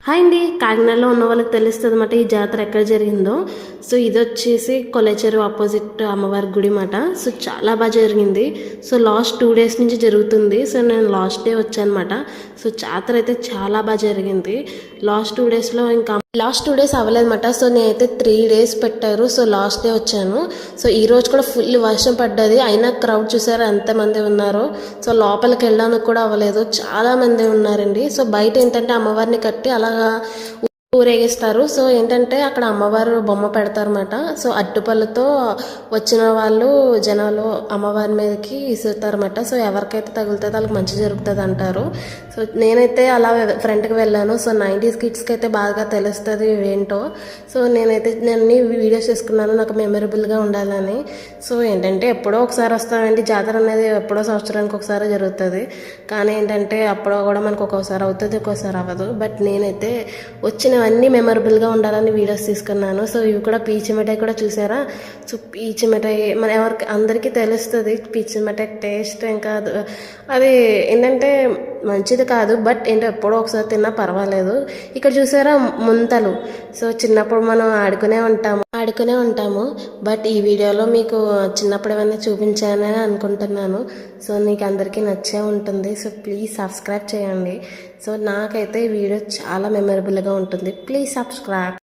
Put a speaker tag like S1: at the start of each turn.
S1: Hi అండి, కాకినాడలో ఉన్న వాళ్ళకి తెలుస్తుంది అన్నమాట ఈ జాతర ఎక్కడ జరిగిందో. సో ఇది వచ్చేసి కొలేచెరువు ఆపోజిట్ అమ్మవారి గుడి మాట. సో చాలా బాగా జరిగింది. సో లాస్ట్ 2 days నుంచి జరుగుతుంది. సో నేను లాస్ట్ డే వచ్చానమాట. సో జాతర అయితే చాలా బాగా జరిగింది. లాస్ట్ 2 daysలో ఇంకా లాస్ట్ 2 days అవ్వలేదన్నమాట. సో నేనైతే 3 days పెట్టారు. సో లాస్ట్ డే వచ్చాను. సో ఈ రోజు కూడా ఫుల్ వర్షం పడ్డది, అయినా క్రౌడ్ చూసారా ఎంతమంది ఉన్నారో. సో లోపలికి వెళ్ళడానికి కూడా అవ్వలేదు, చాలా మంది ఉన్నారండి. సో బయట ఏంటంటే అమ్మవారిని కట్టి అలాగా ఊరేగిస్తారు. సో ఏంటంటే అక్కడ అమ్మవారు బొమ్మ పెడతారన్నమాట. సో అట్టుపళ్ళతో వచ్చిన వాళ్ళు జనాలు అమ్మవారి మీదకి ఇసురుతారన్నమాట. సో ఎవరికైతే తగులుతుందో వాళ్ళకి మంచి జరుగుతుంది అంటారు. సో నేనైతే అలా ఫ్రంట్కి వెళ్ళాను. సో 90s కిడ్స్కి అయితే బాగా తెలుస్తుంది ఏంటో. సో నేనైతే నేను వీడియోస్ చేసుకున్నాను, నాకు మెమరబుల్గా ఉండాలని. సో ఏంటంటే ఎప్పుడో ఒకసారి వస్తామండి, జాతర అనేది ఎప్పుడో సంవత్సరానికి ఒకసారి జరుగుతుంది. కానీ ఏంటంటే అప్పుడో కూడా మనకు ఒక్కోసారి అవుతుంది, ఒక్కోసారి అవ్వదు. బట్ నేనైతే వచ్చినవన్నీ మెమరబుల్గా ఉండాలని వీడియోస్ తీసుకున్నాను. సో ఇవి కూడా పీచు మిఠాయి కూడా చూసారా. సో పీచు మిఠాయి మన ఎవరికి అందరికీ తెలుస్తుంది పీచు మిఠాయి టేస్ట్. ఇంకా అది ఏంటంటే మంచిది కాదు, బట్ ఏంటో ఎప్పుడో ఒకసారి తిన్నా పర్వాలేదు. ఇక్కడ చూసారా ముంతలు. సో చిన్నప్పుడు మనం ఆడుకునే ఉంటాము. బట్ ఈ వీడియోలో మీకు చిన్నప్పుడు ఏమైనా చూపించానని అనుకుంటున్నాను. సో మీకు అందరికీ నచ్చే ఉంటుంది. సో ప్లీజ్ సబ్స్క్రైబ్ చేయండి. సో నాకైతే ఈ వీడియో చాలా మెమరబుల్గా ఉంటుంది. Please subscribe.